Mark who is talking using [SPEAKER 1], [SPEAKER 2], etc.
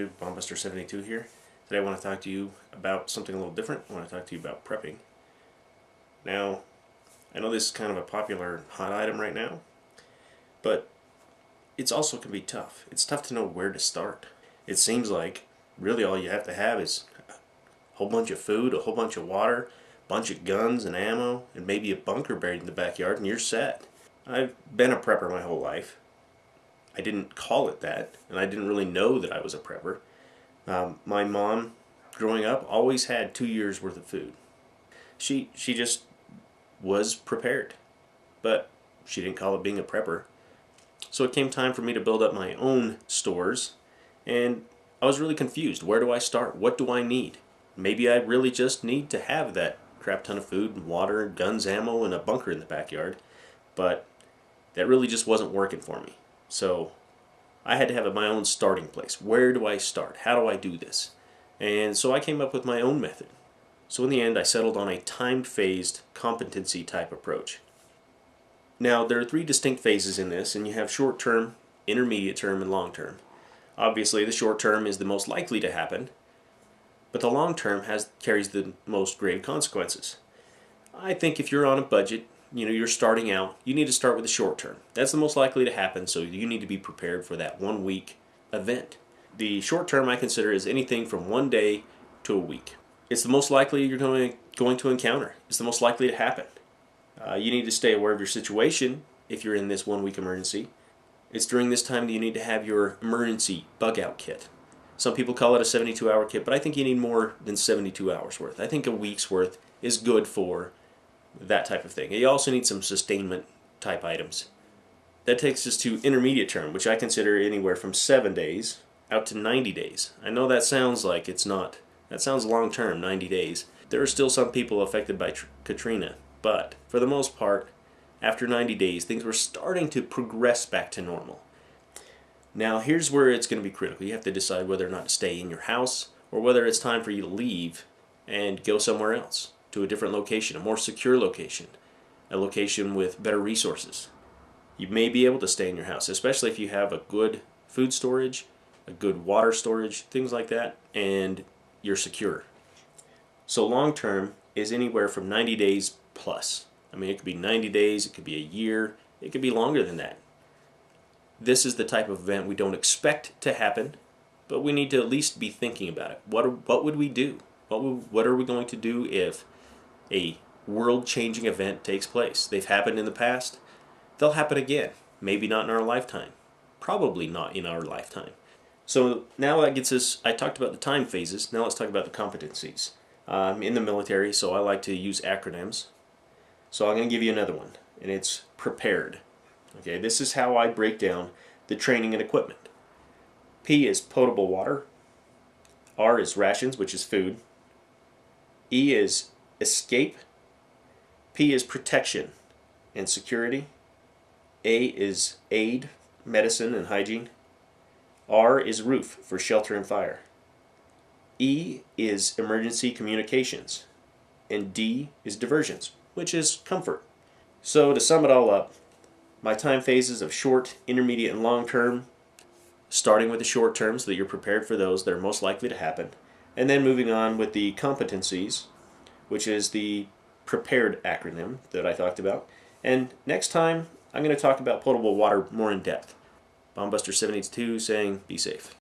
[SPEAKER 1] YouTube, Bombuster72 here. Today I want to talk to you about something a little different. I want to talk to you about prepping. Now, I know this is kind of a popular hot item right now, but it's also can be tough. It's tough to know where to start. It seems like really all you have to have is a whole bunch of food, a whole bunch of water, a bunch of guns and ammo, and maybe a bunker buried in the backyard, and you're set. I've been a prepper my whole life. I didn't call it that, and I didn't really know that I was a prepper. My mom, growing up, always had 2 years worth of food. She just was prepared, but she didn't call it being a prepper. So it came time for me to build up my own stores, and I was really confused. Where do I start? What do I need? Maybe I really just need to have that crap ton of food and water, guns, ammo, and a bunker in the backyard, but that really just wasn't working for me. So I had to have my own starting place. Where do I start? How do I do this? And so I came up with my own method. So in the end, I settled on a time-phased competency type approach. Now, there are 3 distinct phases in this, and you have short-term, intermediate term, and long-term. Obviously, the short-term is the most likely to happen, but the long-term carries the most grave consequences. I think if you're on a budget, you're starting out, you need to start with the short term. That's the most likely to happen, so you need to be prepared for that 1 week event. The short term I consider is anything from 1 day to a week. It's the most likely you're going to encounter. It's the most likely to happen. You need to stay aware of your situation if you're in this 1 week emergency. It's during this time that you need to have your emergency bug out kit. Some people call it a 72-hour kit, but I think you need more than 72 hours worth. I think a week's worth is good for that type of thing. You also need some sustainment type items. That takes us to intermediate term, which I consider anywhere from 7 days out to 90 days. I know that sounds like it's not. That sounds long term, 90 days. There are still some people affected by Katrina, but for the most part, after 90 days, things were starting to progress back to normal. Now here's where it's going to be critical. You have to decide whether or not to stay in your house or whether it's time for you to leave and go somewhere else, to a different location, a more secure location, a location with better resources. You may be able to stay in your house, especially if you have a good food storage, a good water storage, things like that, and you're secure. So long term is anywhere from 90 days plus. I mean, it could be 90 days, it could be a year, it could be longer than that. This is the type of event we don't expect to happen, but we need to at least be thinking about it. What would we do? What are we going to do if a world-changing event takes place? They've happened in the past. They'll happen again. Maybe not in our lifetime. Probably not in our lifetime. So now that gets us, I talked about the time phases. Now let's talk about the competencies. I'm in the military, so I like to use acronyms. So I'm going to give you another one, and it's prepared. Okay, this is how I break down the training and equipment. P is potable water. R is rations, which is food. E is escape. P is protection and security. A is aid, medicine, and hygiene. R is roof, for shelter and fire. E is emergency communications. And D is diversions, which is comfort. So to sum it all up, my time phases of short, intermediate, and long term, starting with the short term so that you're prepared for those that are most likely to happen, and then moving on with the competencies, which is the prepared acronym that I talked about. And next time, I'm going to talk about potable water more in depth. Bombuster72 saying, be safe.